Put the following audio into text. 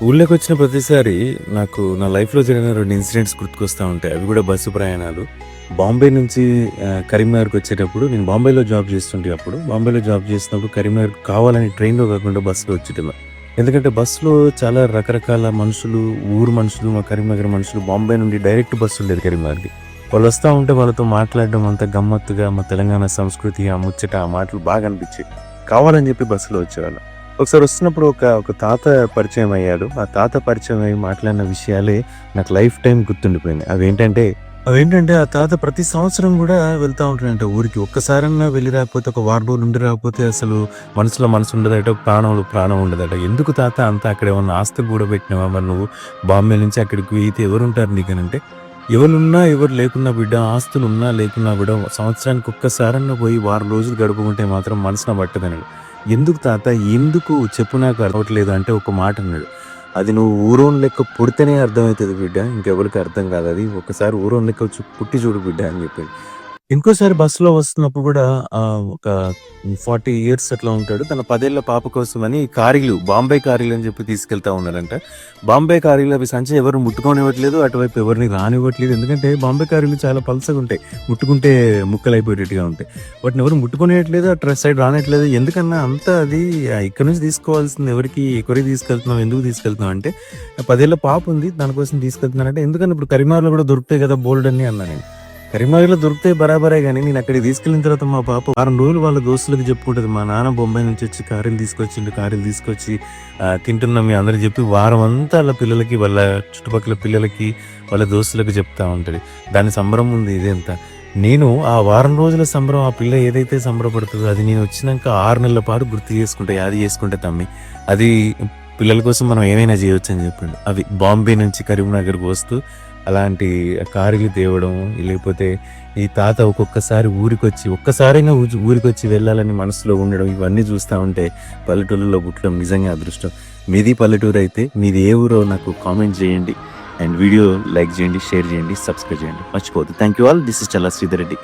ఊళ్ళోకొచ్చిన ప్రతిసారి నాకు నా లైఫ్‌లో జరిగిన 2 ఇన్సిడెంట్స్ గుర్తుకొస్తా ఉంటాయి. అవి కూడా బస్సు ప్రయాణాలు. బాంబే నుంచి కరీంనగర్‌కొచ్చేటప్పుడు నేను బాంబేలో జాబ్ చేస్తుంటే అప్పుడు. బాంబేలో జాబ్ చేసినప్పుడు కరీంనగర్ కావాలని ట్రైన్‌లో కాకుండా బస్సులో వచ్చేటోళ్ళం. ఎందుకంటే బస్సులో చాలా రకరకాల మనుషులు, ఊరు మనుషులు, మా కరీంనగర్ మనుషులు బాంబే నుండి డైరెక్ట్ బస్సు ఉండేది కరీంనగర్‌కి. వాళ్ళు వస్తా ఉంటే వాళ్ళతో మాట్లాడడం అంతా గమ్మత్తుగా మా తెలంగాణ సంస్కృతి, ఆ ముచ్చట, ఆ మాటలు బాగా అనిపించేయి. కావాలని చెప్పి బస్సులో వచ్చేవాళ్ళం. ఒకసారి వస్తున్నప్పుడు ఒక తాత పరిచయం అయ్యాడు. ఆ తాత పరిచయం అయ్యి మాట్లాడిన విషయాలే నాకు లైఫ్ టైమ్ గుర్తుండిపోయినాయి. అవేంటంటే ఆ తాత ప్రతి సంవత్సరం గూడా వెళ్తా ఉంటాడంట ఊరికి. ఒక్కసారన్నా వెళ్లి రాకపోతే, ఒక వారం రోజులు ఉండి రాకపోతే అసలు మనసులో మనసు ఉండదట, ప్రాణంలో ప్రాణం ఉండదట. ఎందుకు తాత అంతా అక్కడేమన్నా ఆస్తులు కూడబెట్టినావా మరి నువ్వు? బాంబే నుంచి అక్కడికి పోయితే ఎవరుంటారు నీకనంటే, ఎవరున్నా ఎవరు లేకున్నా బిడ్డ, ఆస్తులున్నా లేకున్నా గూడా సంవత్సరానికి ఒక్కసారన్నా పోయి వారం రోజులు గడుపుకుంటే మాత్రం మనసున పట్టదన్నాడు. ఎందుకు తాత? ఎందుకు చెప్పు నాకు అర్థమవ్వట్లేదు అంటే ఒక మాట అన్నాడు. అది నువ్వు ఊరోని లెక్క పుడితేనే అర్థమైతది బిడ్డ. ఇంకెవరికి అర్థం కాదది. ఒక్కసారి ఊరోని లెక్క పుట్టి చూడు బిడ్డ అని చెప్పిండు. ఇంకోసారి బస్సులో వస్తున్నప్పుడు గూడా ఒక 40 ఇయర్స్ అట్లా ఉంటాడు. తన 10 ఏళ్ల పాప కోసమని కారీలు, బాంబే కారీలు అని చెప్పి తీసుకెళ్తా ఉన్నారంట. బాంబే కారీలు అవి సంచి ఎవరు ముట్టుకోనివ్వట్లేదు. అటువైపు ఎవరిని రానివ్వట్లేదు. ఎందుకంటే బాంబే కారీలు చాలా పల్చగుంటాయి. ముట్టుకుంటే ముక్కలైపోయేటట్టుగా ఉంటాయి. వాటిని ఎవరు ముట్టుకొనియట్లేదు. అటు సైడ్ రానియట్లేదు. ఎందుకన్నా అంతా అది ఇక్కడి నుంచి తీసుకోవాల్సింది ఎవరికి ఎక్కడికి తీసుకెళ్తున్నావు? ఎందుకు తీసుకెళ్తున్నావు? అంటే 10 ఏళ్ల పాప ఉంది. దానికోసం తీసుకెళ్తున్నానంటే ఎందుకని ఇప్పుడు కరీంనగర్‌లో కూడా దొరుకుతాయి కదా బోలెడన్ని అన్నా నేను. కరీంనగర్‌లో దొరికితే బరాబరే గానీ, నేనక్కడికి తీసుకెళ్ళిన తర్వాత మా పాప వారం రోజులు వాళ్ళ దోస్తులకి చెప్పుకుంటది. మా నాన్న బొంబాయి నుంచొచ్చి కారీలు తీసుకొచ్చిండు. కారీలు తీసుకొచ్చి తింటున్నాం మీ అందరికి చెప్పి వారమంతా ఆళ్ళ పిల్లలకి, వాళ్ళ చుట్టుపక్కల పిల్లలకి, వాళ్ళ దోస్తులకు చెప్తా ఉంటది. దాని సంబరం ఉంది ఇదంతా. నేను ఆ వారం రోజుల సంబరం ఆ పిల్ల ఏదైతే సంబరపడుతదో అది నేనొచ్చినంక 6 నెలల పాటు గుర్తు చేసుకుంటా. యాది చేసుకుంటా తమ్మి. అది పిల్లల కోసం మనం ఏమైనా చేయొచ్చని చెప్పిండు. అవి బాంబే నుంచి కరీంనగర్‌కి వస్తూ అలాంటి కారీలు తేవడం, లేకపోతే ఈ తాత ఒక్కొక్కసారి ఊరికొచ్చి ఒక్కసారైనా ఊరికొచ్చి వెళ్ళాలని మనసులో ఉండడం, ఇవన్నీ చూస్తా ఉంటే పల్లెటూరులో పుట్టడం నిజంగా అదృష్టం. మీది పల్లెటూరైతే మీది ఏ ఊరో నాకు కామెంట్ చేయండి. అండ్ వీడియో లైక్ చేయండి, షేర్ చేయండి, సబ్స్క్రైబ్ చేయండి. మర్చిపోవద్దు. Thank you all. This is Challa Sridhar Reddy.